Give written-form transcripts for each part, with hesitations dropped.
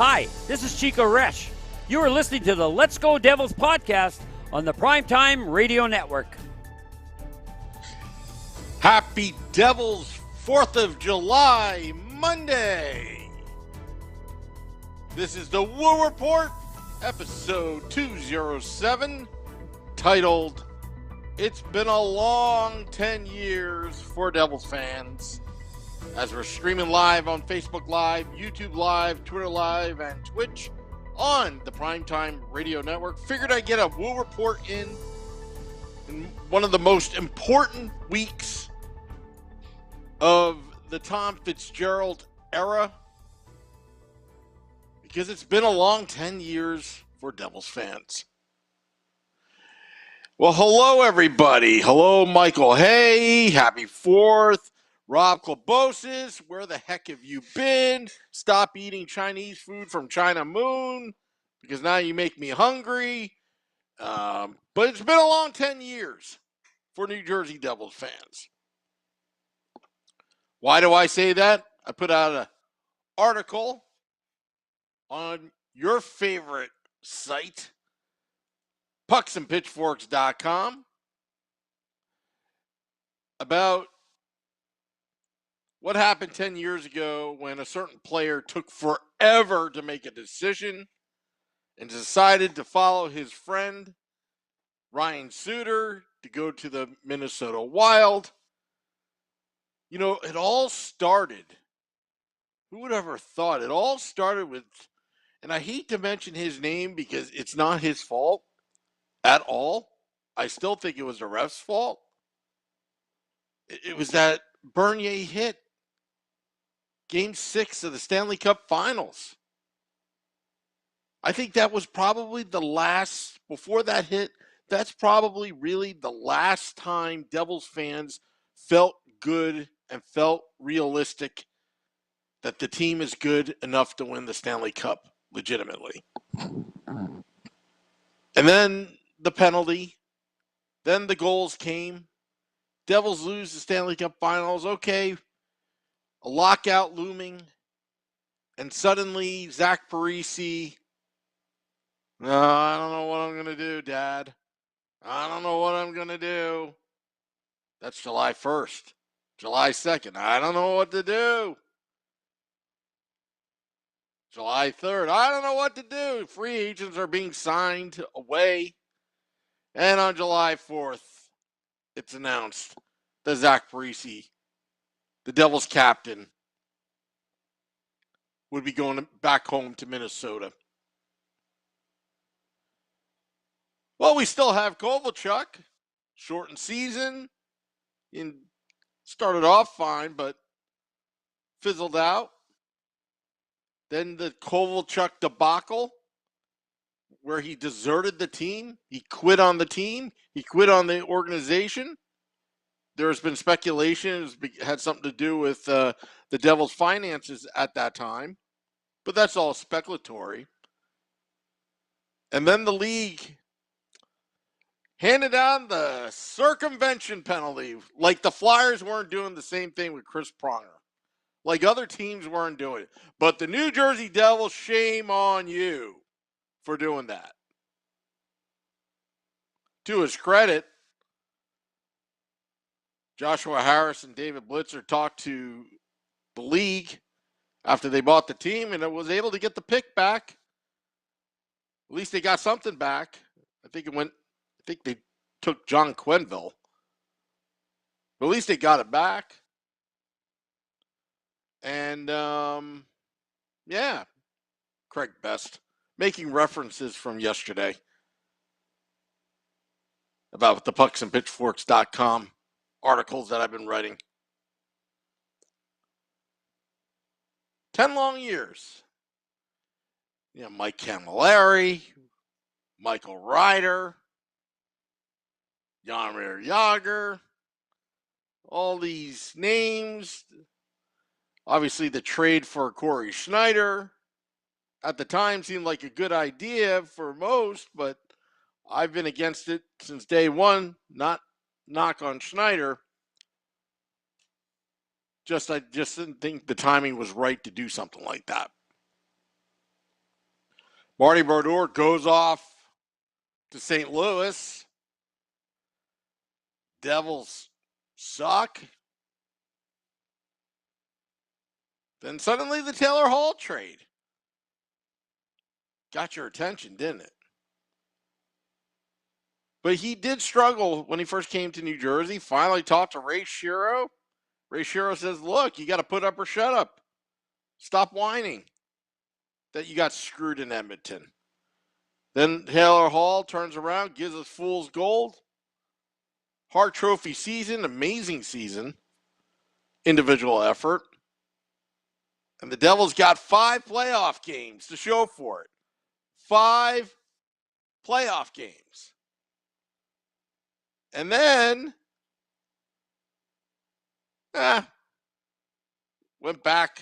Hi, this is Chico Resch. You are listening to the Let's Go Devils podcast on the Primetime Radio Network. Happy Devils 4th of July, Monday. This is the Woo Report, episode 207, titled, It's Been a Long 10 Years for Devils Fans. As we're streaming live on Facebook Live, YouTube Live, Twitter Live, and Twitch on the Primetime Radio Network. Figured I'd get a Woo Report in one of the most important weeks of the Tom Fitzgerald era, because it's been a long 10 years for Devils fans. Well, hello, everybody. Hello, Michael Hay. Happy 4th. Rob Klabosis, where the heck have you been? Stop eating Chinese food from China Moon, because now you make me hungry. But it's been a long 10 years for New Jersey Devils fans. Why do I say that? I put out an article on your favorite site, pucksandpitchforks.com, about what happened 10 years ago when a certain player took forever to make a decision and decided to follow his friend, Ryan Suter, to go to the Minnesota Wild. You know, it all started, who would ever thought? It all started with, and I hate to mention his name because it's not his fault at all. I still think it was the ref's fault. It was that Bernier hit. Game 6 of the Stanley Cup Finals. I think that was probably the last, before that hit, that's probably really the last time Devils fans felt good and felt realistic that the team is good enough to win the Stanley Cup legitimately. And then the penalty, then the goals came. Devils lose the Stanley Cup Finals. Okay, a lockout looming, and suddenly Zach Parise, no, I don't know what I'm going to do, Dad. I don't know what I'm going to do. That's July 1st. July 2nd, I don't know what to do. July 3rd, I don't know what to do. Free agents are being signed away. And on July 4th, it's announced that Zach Parise, the Devils captain, would be going back home to Minnesota. Well, we still have Kovalchuk, shortened season, and started off fine, but fizzled out. Then the Kovalchuk debacle, where he deserted the team. He quit on the team. He quit on the organization. There's been speculation it had something to do with the Devils' finances at that time, but that's all speculatory. And then the league handed down the circumvention penalty, like the Flyers weren't doing the same thing with Chris Pronger, like other teams weren't doing it. But the New Jersey Devils, shame on you for doing that. To his credit, Joshua Harris and David Blitzer talked to the league after they bought the team and it was able to get the pick back. At least they got something back. I think they took John Quenneville. But at least they got it back. And, yeah, Craig Best making references from yesterday about the pucksandpitchforks.com articles that I've been writing. 10 long years. You know, Mike Camilleri, Michael Ryder, Jaromir Jagr, all these names. Obviously, the trade for Corey Schneider at the time seemed like a good idea for most, but I've been against it since day one. Not knock on Schneider. I just didn't think the timing was right to do something like that. Marty Brodeur goes off to St. Louis. Devils suck. Then suddenly the Taylor Hall trade got your attention, didn't it? But he did struggle when he first came to New Jersey. Finally talked to Ray Shero. Ray Shero says, look, you got to put up or shut up. Stop whining that you got screwed in Edmonton. Then Taylor Hall turns around, gives us fool's gold. Hart Trophy season, amazing season. Individual effort. And the Devils got 5 playoff games to show for it. 5 playoff games. And then, went back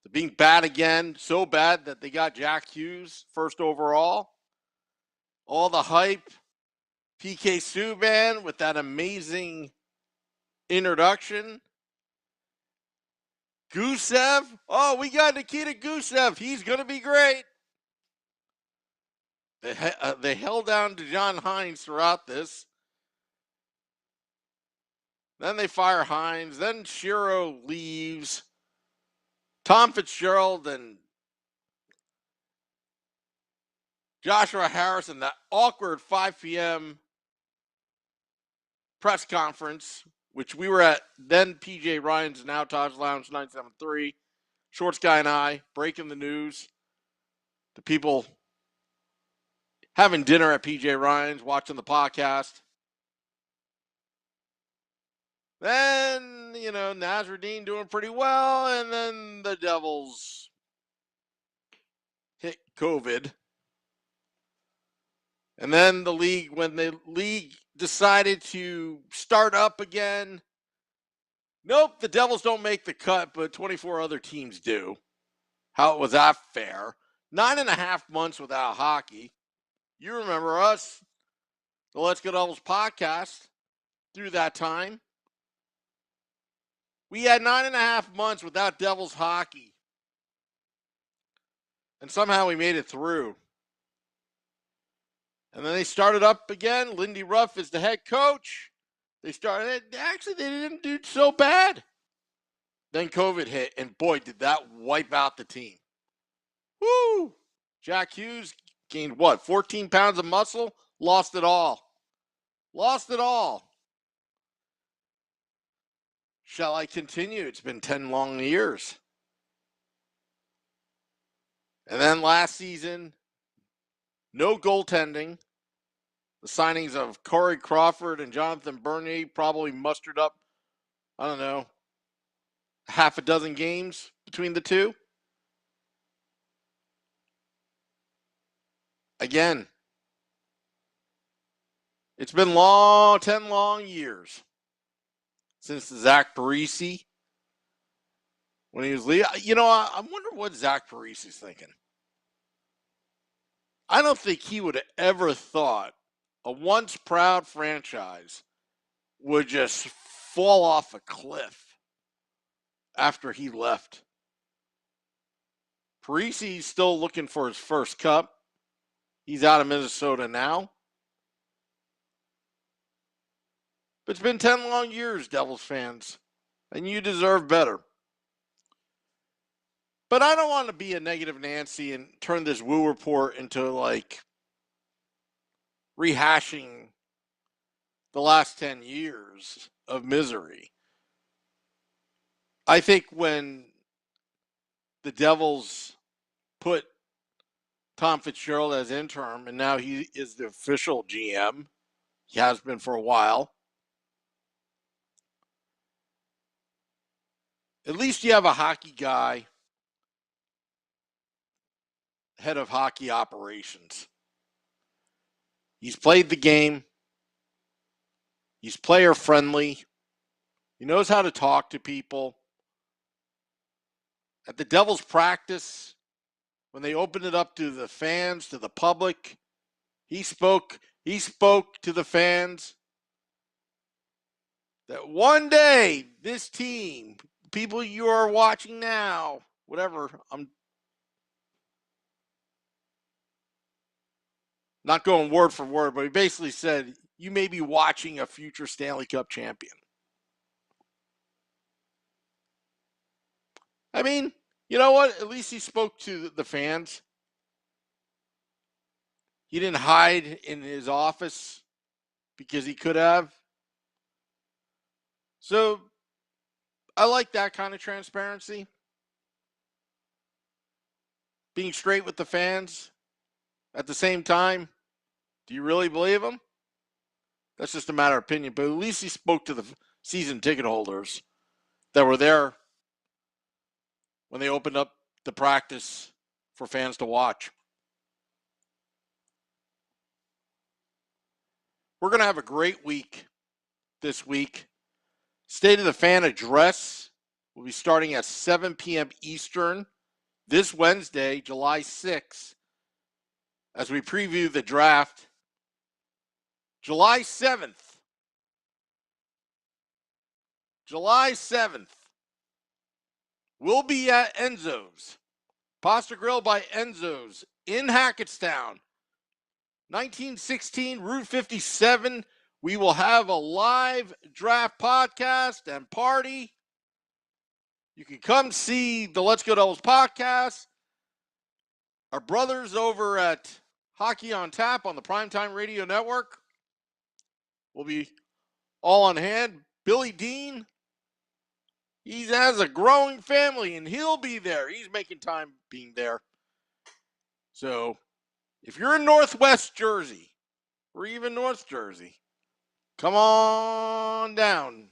to being bad again. So bad that they got Jack Hughes first overall. All the hype. PK Subban with that amazing introduction. Gusev. Oh, we got Nikita Gusev. He's going to be great. They held down to John Hines throughout this. Then they fire Hines. Then Shero leaves. Tom Fitzgerald and Joshua Harrison, that awkward 5 p.m. press conference, which we were at then PJ Ryan's, now Taj Lounge 973. Shorts Guy and I breaking the news. The people having dinner at PJ Ryan's, watching the podcast. Then, Nasruddin doing pretty well, and then the Devils hit COVID. And then when the league decided to start up again, nope, the Devils don't make the cut, but 24 other teams do. How was that fair? 9.5 months without hockey. You remember us, the Let's Go Devils podcast, through that time. We had 9.5 months without Devils hockey. And somehow we made it through. And then they started up again. Lindy Ruff is the head coach. They didn't do so bad. Then COVID hit, and boy, did that wipe out the team. Woo! Jack Hughes gained 14 pounds of muscle? Lost it all. Lost it all. Shall I continue? It's been 10 long years. And then last season, no goaltending. The signings of Corey Crawford and Jonathan Bernier probably mustered up, half a dozen games between the two. Again, it's been 10 long years since Zach Parise, when he was leaving. I wonder what Zach Parise's thinking. I don't think he would have ever thought a once proud franchise would just fall off a cliff after he left. Parise's still looking for his first cup. He's out of Minnesota now. But it's been 10 long years, Devils fans, and you deserve better. But I don't want to be a negative Nancy and turn this Woo report into rehashing the last 10 years of misery. I think when the Devils put Tom Fitzgerald as interim, and now he is the official GM, he has been for a while, at least you have a hockey guy, head of hockey operations. He's played the game. He's player friendly. He knows how to talk to people. At the Devils practice, when they opened it up to the fans, to the public, he spoke to the fans that one day this team, people you are watching now, whatever, not going word for word, but he basically said, you may be watching a future Stanley Cup champion. I mean, you know what? At least he spoke to the fans. He didn't hide in his office because he could have. So I like that kind of transparency. Being straight with the fans. At the same time, do you really believe him? That's just a matter of opinion. But at least he spoke to the season ticket holders that were there when they opened up the practice for fans to watch. We're going to have a great week this week. State of the Fan address will be starting at 7 p.m. Eastern this Wednesday, July 6th, as we preview the draft. July 7th. July 7th. We'll be at Enzo's. Pasta Grill by Enzo's in Hackettstown. 1916 Route 57. We will have a live draft podcast and party. You can come see the Let's Go Devils podcast. Our brothers over at Hockey on Tap on the Primetime Radio Network will be all on hand. Billy Dean, he has a growing family and he'll be there. He's making time being there. So if you're in Northwest Jersey or even North Jersey, come on down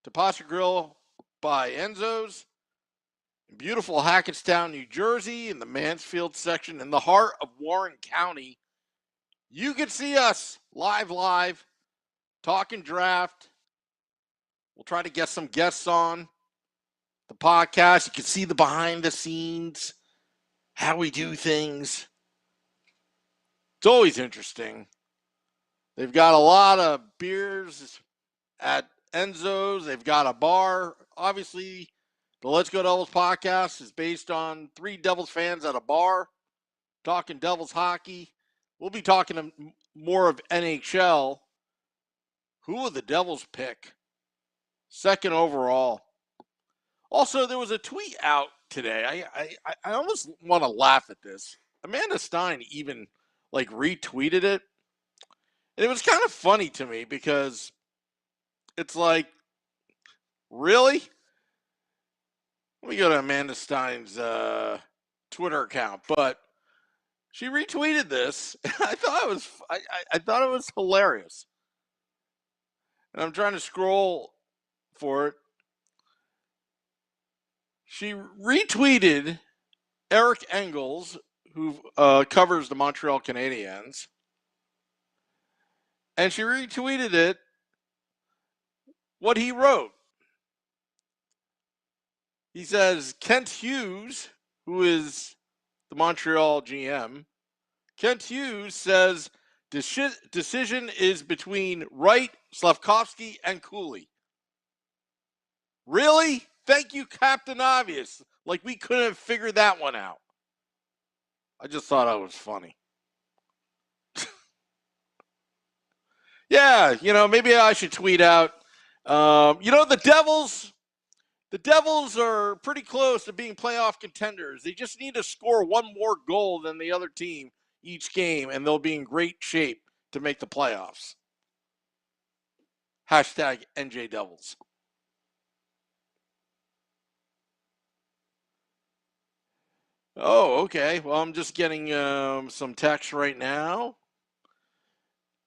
to Pasta Grill by Enzo's in beautiful Hackettstown, New Jersey, in the Mansfield section, in the heart of Warren County. You can see us live, talking draft. We'll try to get some guests on the podcast. You can see the behind the scenes, how we do things. It's always interesting. They've got a lot of beers at Enzo's. They've got a bar. Obviously, the Let's Go Devils podcast is based on three Devils fans at a bar talking Devils hockey. We'll be talking more of NHL. Who will the Devils pick? Second overall. Also, there was a tweet out today. I almost want to laugh at this. Amanda Stein even retweeted it. And it was kind of funny to me because it's like, really? Let me go to Amanda Stein's Twitter account, but she retweeted this. I thought it was hilarious. And I'm trying to scroll for it. She retweeted Eric Engels, who covers the Montreal Canadiens, and she retweeted it, what he wrote. He says, Kent Hughes, who is the Montreal GM, Kent Hughes says, decision is between Wright, Slavkovsky, and Cooley. Really? Thank you, Captain Obvious. Like we couldn't have figured that one out. I just thought it was funny. Yeah, maybe I should tweet out. The Devils are pretty close to being playoff contenders. They just need to score one more goal than the other team each game, and they'll be in great shape to make the playoffs. Hashtag NJ Devils. Oh, okay. Well, I'm just getting some text right now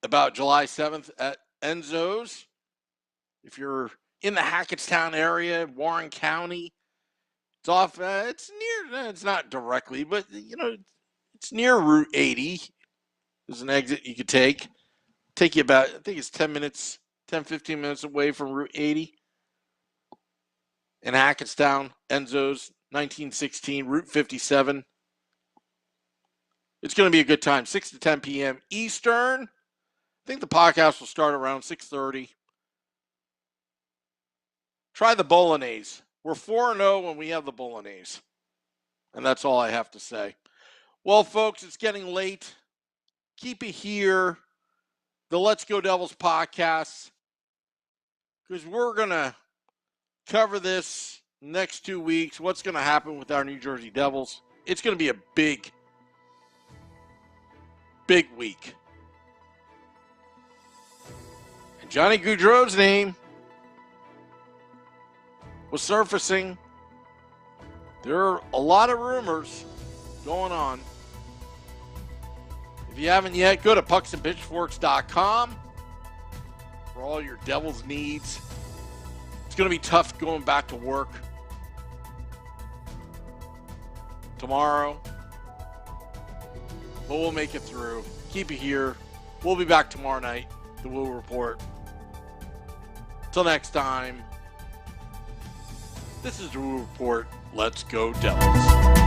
about July 7th at Enzo's. If you're in the Hackettstown area, Warren County, it's off. It's near. It's not directly, but it's near Route 80. There's an exit you could take. Take you about, I think it's 10 minutes, 10, 15 minutes away from Route 80. In Hackettstown, Enzo's, 1916, Route 57. It's going to be a good time. 6 to 10 p.m. Eastern. I think the podcast will start around 6:30. Try the bolognese. We're 4-0 when we have the bolognese. And that's all I have to say. Well, folks, it's getting late. keep it here, the Let's Go Devils podcast, because we're going to cover this next 2 weeks. What's going to happen with our New Jersey Devils? It's going to be a big week. And Johnny Gaudreau's name was surfacing. There are a lot of rumors going on. If you haven't yet, go to pucksandpitchforks.com for all your Devils needs. It's going to be tough going back to work tomorrow, but we'll make it through. Keep it here. We'll be back tomorrow night, the Woo Report. Till next time, this is the Woo Report. Let's go Devils.